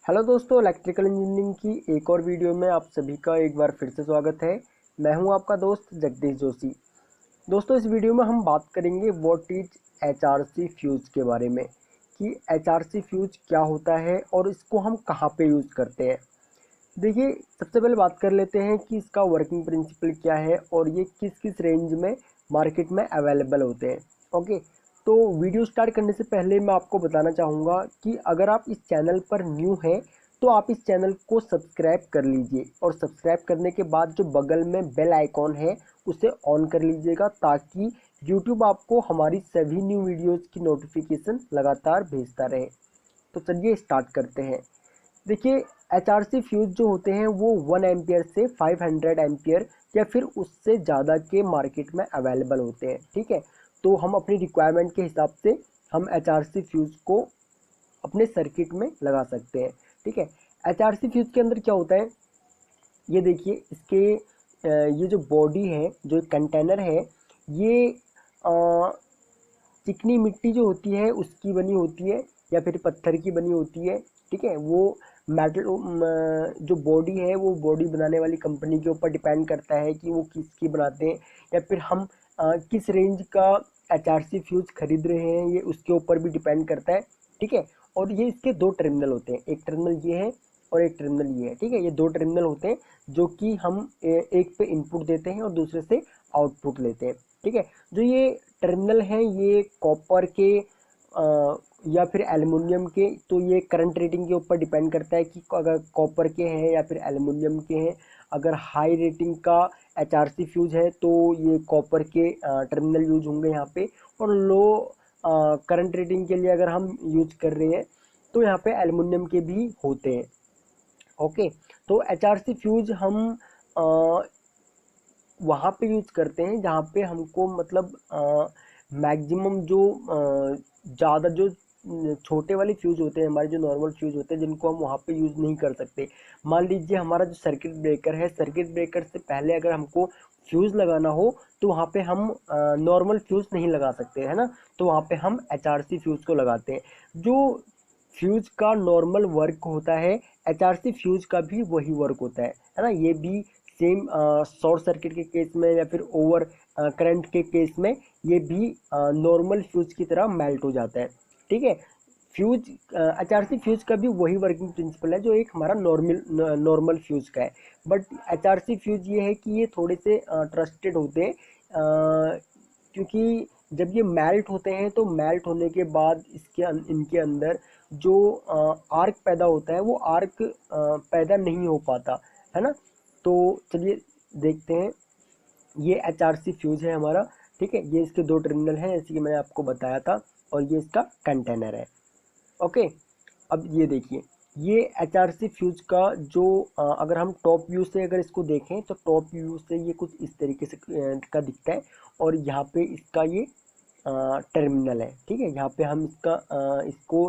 Hello दोस्तों, electrical engineering की एक और वीडियो में आप सभी का एक बार फिर से स्वागत है। मैं हूं आपका दोस्त जगदीश जोशी। दोस्तों, इस वीडियो में हम बात करेंगे व्हाट इज एचआरसी फ्यूज के बारे में कि एचआरसी फ्यूज क्या होता है और इसको हम कहां पे यूज़ करते हैं। देखिए, सबसे पहले बात कर लेते हैं कि इसका वर्किंग प्रिंसिपल क्या है और ये किस किस रेंज में मार्केट में अवेलेबल होते हैं। ओके, तो वीडियो स्टार्ट करने से पहले मैं आपको बताना चाहूँगा कि अगर आप इस चैनल पर न्यू हैं तो आप इस चैनल को सब्सक्राइब कर लीजिए और सब्सक्राइब करने के बाद जो बगल में बेल आइकॉन है उसे ऑन कर लीजिएगा ताकि यूट्यूब आपको हमारी सभी न्यू वीडियोज़ की नोटिफिकेशन लगातार भेजता रहे। तो चलिए स्टार्ट करते हैं। देखिए, एचआरसी फ्यूज जो होते हैं वो 1 एम्पियर से 500 एम्पियर या फिर उससे ज़्यादा के मार्केट में अवेलेबल होते हैं। ठीक है, तो हम अपनी रिक्वायरमेंट के हिसाब से हम एचआरसी फ्यूज को अपने सर्किट में लगा सकते हैं। ठीक है, एचआरसी फ्यूज के अंदर क्या होता है, ये देखिए इसके ये जो बॉडी है, जो कंटेनर है, ये अ, चिकनी मिट्टी जो होती है उसकी बनी होती है या फिर पत्थर की बनी होती है। ठीक है, वो मेटल जो बॉडी है वो बॉडी बनाने वाली कंपनी के ऊपर डिपेंड करता है कि वो किसकी बनाते हैं या फिर हम किस रेंज का एचआरसी फ्यूज खरीद रहे हैं, ये उसके ऊपर भी डिपेंड करता है। ठीक है, और ये इसके दो टर्मिनल होते हैं, एक टर्मिनल ये है और एक टर्मिनल ये है। ठीक है, ये दो टर्मिनल होते हैं जो कि हम एक पे इनपुट देते हैं और दूसरे से आउटपुट लेते हैं। ठीक है, जो ये टर्मिनल हैं ये कॉपर के या फिर एल्युमिनियम के, तो ये करंट रेटिंग के ऊपर डिपेंड करता है कि अगर कॉपर के हैं या फिर एल्युमिनियम के हैं। अगर हाई रेटिंग का एचआरसी फ्यूज है तो ये कॉपर के टर्मिनल यूज होंगे यहाँ पे, और लो करंट रेटिंग के लिए अगर हम यूज कर रहे हैं तो यहाँ पे एल्युमिनियम के भी होते हैं। ओके, तो एचआरसी फ्यूज हम वहाँ पे यूज़ करते हैं जहाँ पे हमको मतलब मैक्सिमम जो ज़्यादा जो छोटे वाले फ्यूज़ होते हैं, हमारे जो नॉर्मल फ्यूज़ होते हैं जिनको हम वहाँ पे यूज़ नहीं कर सकते। मान लीजिए हमारा जो सर्किट ब्रेकर है, सर्किट ब्रेकर से पहले अगर हमको फ्यूज़ लगाना हो तो वहाँ पे हम नॉर्मल फ्यूज़ नहीं लगा सकते, है ना। तो वहाँ पे हम एचआरसी फ्यूज़ को लगाते हैं। जो फ्यूज़ का नॉर्मल वर्क होता है, एचआरसी फ्यूज़ का भी वही वर्क होता है ना। ये भी सेम शॉर्ट सर्किट के केस में या फिर ओवर करंट के केस में ये भी नॉर्मल फ्यूज की तरह मेल्ट हो जाता है। ठीक है, फ्यूज एचआरसी फ्यूज का भी वही वर्किंग प्रिंसिपल है जो एक हमारा नॉर्मल फ्यूज का है। बट एचआरसी फ्यूज ये है कि ये थोड़े से ट्रस्टेड होते हैं, क्योंकि जब ये मेल्ट होते हैं तो मेल्ट होने के बाद इनके अंदर जो आर्क पैदा होता है वो आर्क पैदा नहीं हो पाता, है ना। तो चलिए देखते हैं, ये एचआरसी फ्यूज है हमारा। ठीक है, ये इसके दो टर्मिनल हैं जैसे कि मैंने आपको बताया था, और ये इसका कंटेनर है। ओके, अब ये देखिए, ये एचआरसी फ्यूज का जो अगर हम टॉप व्यू से अगर इसको देखें तो टॉप व्यू से ये कुछ इस तरीके से का दिखता है, और यहाँ पे इसका ये टर्मिनल है। ठीक है, यहाँ पे हम इसको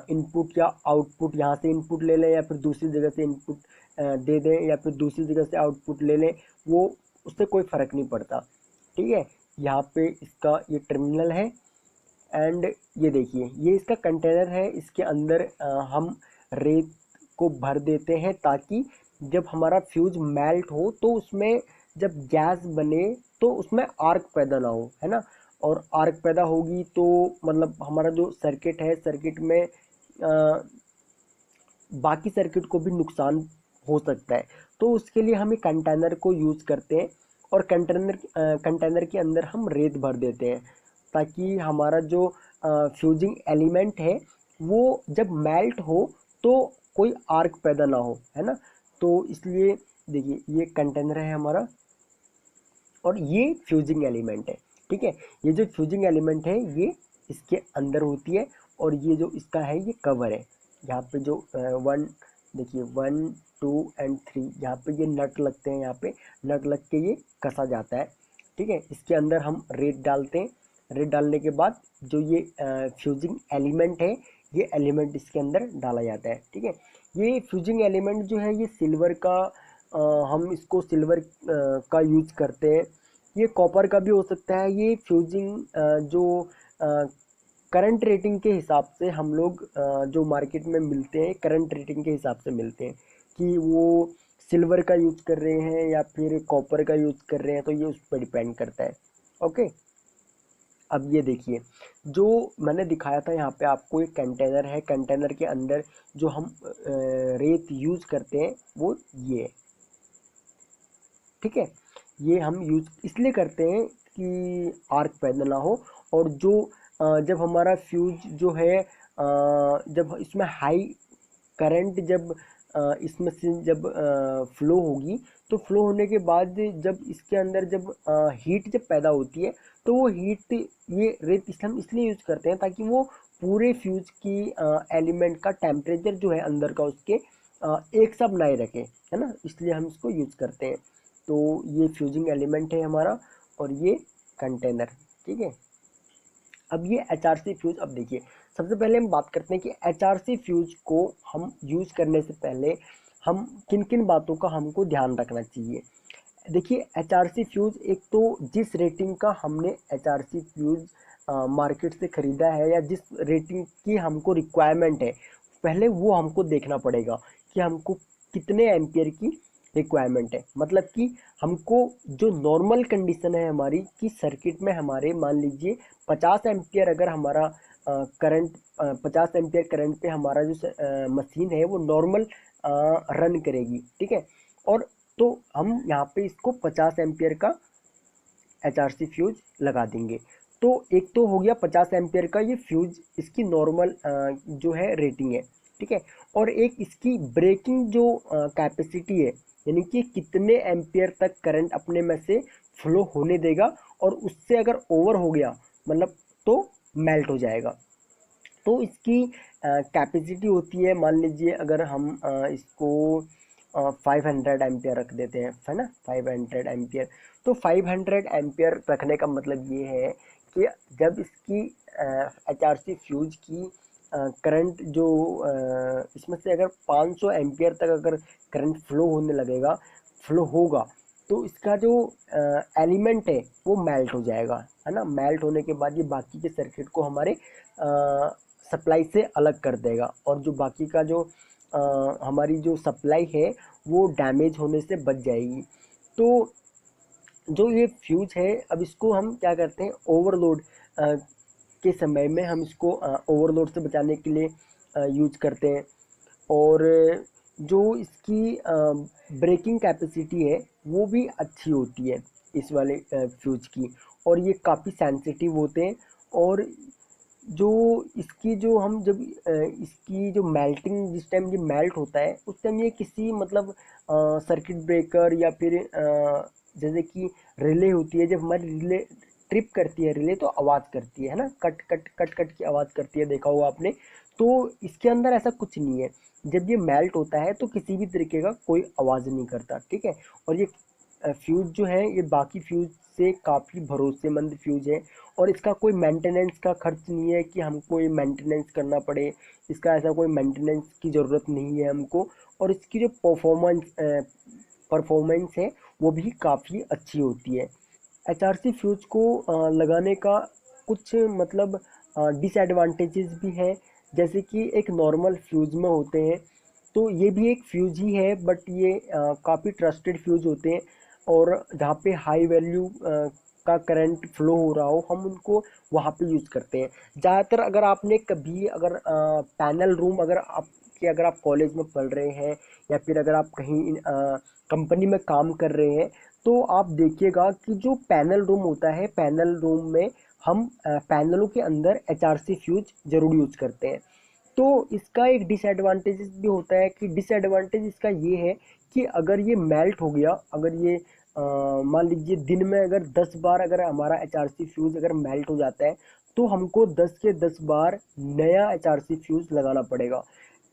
इनपुट या आउटपुट, यहाँ से इनपुट ले लें या फिर दूसरी जगह से इनपुट दे दें या फिर दूसरी जगह से आउटपुट ले लें, वो उससे कोई फ़र्क नहीं पड़ता। ठीक है, यहाँ पे इसका ये टर्मिनल है, एंड ये देखिए ये इसका कंटेनर है। इसके अंदर हम रेत को भर देते हैं ताकि जब हमारा फ्यूज मेल्ट हो तो उसमें जब गैस बने तो उसमें आर्क पैदा ना हो, है ना। और आर्क पैदा होगी तो मतलब हमारा जो सर्किट है, सर्किट में बाकी सर्किट को भी नुकसान हो सकता है। तो उसके लिए हम एक कंटेनर को यूज़ करते हैं, और कंटेनर के अंदर हम रेत भर देते हैं ताकि हमारा जो फ्यूजिंग एलिमेंट है वो जब मेल्ट हो तो कोई आर्क पैदा ना हो, है ना। तो इसलिए देखिए ये कंटेनर है हमारा और ये फ्यूजिंग एलिमेंट है। ठीक है, ये जो फ्यूजिंग एलिमेंट है ये इसके अंदर होती है, और ये जो इसका है ये कवर है। यहाँ पे जो वन देखिए, 1 2 एंड 3 यहाँ पे ये नट लगते हैं, यहाँ पे नट लग के ये कसा जाता है। ठीक है, इसके अंदर हम रेत डालते हैं। रेत डालने के बाद जो ये फ्यूजिंग एलिमेंट है, ये एलिमेंट इसके अंदर डाला जाता है। ठीक है, ये फ्यूजिंग एलिमेंट जो है ये सिल्वर का, हम इसको सिल्वर का यूज करते हैं। ये कॉपर का भी हो सकता है। ये फ्यूजिंग जो करंट रेटिंग के हिसाब से हम लोग जो मार्केट में मिलते हैं करंट रेटिंग के हिसाब से मिलते हैं कि वो सिल्वर का यूज़ कर रहे हैं या फिर कॉपर का यूज़ कर रहे हैं, तो ये उस पर डिपेंड करता है। ओके, अब ये देखिए जो मैंने दिखाया था यहाँ पे आपको, एक कंटेनर है, कंटेनर के अंदर जो हम रेत यूज़ करते हैं वो ये है, ठीक है। ये हम यूज इसलिए करते हैं कि आर्क पैदा ना हो, और जो जब हमारा फ्यूज जो है जब इसमें हाई करंट जब इसमें से जब फ्लो होगी, तो फ्लो होने के बाद जब इसके अंदर जब हीट जब पैदा होती है, तो वो हीट, ये रेत इसलिए हम इसलिए यूज़ करते हैं ताकि वो पूरे फ्यूज की एलिमेंट का टेम्परेचर जो है अंदर का उसके एक सब बनाए रखे, है ना, इसलिए हम इसको यूज़ करते हैं। तो ये फ्यूजिंग एलिमेंट है हमारा, और ये कंटेनर, ठीक है। अब ये एचआरसी फ्यूज, अब देखिए सबसे पहले हम बात करते हैं कि एचआरसी फ्यूज को हम यूज़ करने से पहले हम किन किन बातों का हमको ध्यान रखना चाहिए। देखिए एचआरसी फ्यूज, एक तो जिस रेटिंग का हमने एचआरसी फ्यूज मार्केट से ख़रीदा है या जिस रेटिंग की हमको रिक्वायरमेंट है, पहले वो हमको देखना पड़ेगा कि हमको कितने एम्पियर की रिक्वायरमेंट है। मतलब कि हमको जो नॉर्मल कंडीशन है हमारी कि सर्किट में हमारे मान लीजिए 50 एम्पियर अगर हमारा करंट 50 एम्पियर करंट पे हमारा जो मशीन है वो नॉर्मल रन करेगी, ठीक है। और तो हम यहाँ पे इसको 50 एम्पियर का एचआरसी फ्यूज लगा देंगे। तो एक तो हो गया 50 एम्पियर का ये फ्यूज, इसकी नॉर्मल जो है रेटिंग है, ठीक है। और एक इसकी ब्रेकिंग जो कैपेसिटी है, यानी कि कितने एम्पियर तक करंट अपने में से फ्लो होने देगा, और उससे अगर ओवर हो गया मतलब तो मेल्ट हो जाएगा। तो इसकी कैपेसिटी होती है, मान लीजिए अगर हम इसको 500 एम्पियर रख देते हैं, है ना, 500 एम्पियर। तो 500 एम्पियर रखने का मतलब ये है कि जब इसकी एचआरसी फ्यूज की करंट जो इसमें से अगर 500 एम्पियर तक अगर करंट फ्लो होने लगेगा, फ्लो होगा, तो इसका जो एलिमेंट है वो मेल्ट हो जाएगा, है ना। मेल्ट होने के बाद ये बाकी के सर्किट को हमारे सप्लाई से अलग कर देगा, और जो बाकी का जो हमारी जो सप्लाई है वो डैमेज होने से बच जाएगी। तो जो ये फ्यूज है, अब इसको हम क्या करते हैं, ओवरलोड के समय में हम इसको ओवरलोड से बचाने के लिए यूज करते हैं। और जो इसकी ब्रेकिंग कैपेसिटी है वो भी अच्छी होती है इस वाले फ्यूज की, और ये काफ़ी सेंसिटिव होते हैं। और जो इसकी जो हम जब इसकी जो मेल्टिंग, जिस टाइम ये मेल्ट होता है उस टाइम ये किसी मतलब सर्किट ब्रेकर या फिर जैसे कि रिले होती है, जब हमारी रिले ट्रिप करती है रिले तो आवाज़ करती है ना, कट कट कट कट की आवाज़ करती है, देखा होगा आपने। तो इसके अंदर ऐसा कुछ नहीं है, जब ये मेल्ट होता है तो किसी भी तरीके का कोई आवाज़ नहीं करता, ठीक है। और ये फ्यूज़ जो है ये बाकी फ्यूज़ से काफ़ी भरोसेमंद फ्यूज़ है, और इसका कोई मेंटेनेंस का खर्च नहीं है कि हमको ये मेंटेनेंस करना पड़े, इसका ऐसा कोई मेंटेनेंस की ज़रूरत नहीं है हमको। और इसकी जो परफॉर्मेंस है वो भी काफ़ी अच्छी होती है। एचआरसी फ्यूज़ को लगाने का कुछ मतलब डिसएडवांटेजेस भी हैं, जैसे कि एक नॉर्मल फ्यूज़ में होते हैं, तो ये भी एक फ्यूज़ ही है, बट ये काफ़ी ट्रस्टेड फ्यूज़ होते हैं, और जहाँ पे हाई वैल्यू का करंट फ्लो हो रहा हो हम उनको वहाँ पे यूज़ करते हैं ज़्यादातर। अगर आपने कभी अगर पैनल रूम, अगर आप कॉलेज में पढ़ रहे हैं या फिर अगर आप कहीं कंपनी में काम कर रहे हैं, तो आप देखिएगा कि जो पैनल रूम होता है, पैनल रूम में हम पैनलों के अंदर एचआरसी फ्यूज ज़रूर यूज़ करते हैं। तो इसका एक डिसएडवांटेजेस भी होता है कि डिसएडवांटेज इसका ये है कि अगर ये मेल्ट हो गया, अगर ये मान लीजिए दिन में अगर 10 बार अगर हमारा एचआरसी फ्यूज़ अगर मेल्ट हो जाता है, तो हमको 10 के 10 बार नया एचआरसी फ्यूज़ लगाना पड़ेगा।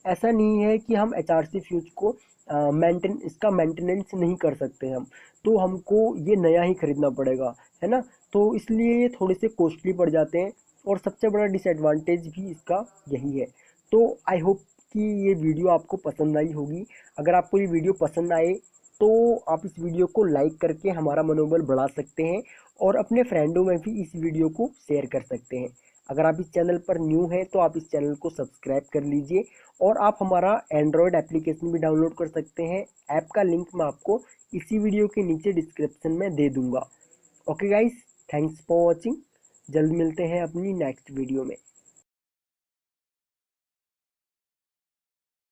ऐसा नहीं है कि हम एचआरसी फ्यूज़ को इसका मेंटेनेंस नहीं कर सकते हम, तो हमको ये नया ही खरीदना पड़ेगा, है ना। तो इसलिए ये थोड़े से कॉस्टली पड़ जाते हैं, और सबसे बड़ा डिसएडवांटेज भी इसका यही है। तो आई होप कि ये वीडियो आपको पसंद आई होगी। अगर आपको ये वीडियो पसंद आए तो आप इस वीडियो को लाइक करके हमारा मनोबल बढ़ा सकते हैं, और अपने फ्रेंडों में भी इस वीडियो को शेयर कर सकते हैं। अगर आप इस चैनल पर न्यू हैं तो आप इस चैनल को सब्सक्राइब कर लीजिए और आप हमारा एंड्रॉयड एप्लीकेशन भी डाउनलोड कर सकते हैं। ऐप का लिंक मैं आपको इसी वीडियो के नीचे डिस्क्रिप्शन में दे दूंगा। Okay guys, thanks for watching. जल्द मिलते हैं अपनी नेक्स्ट वीडियो में।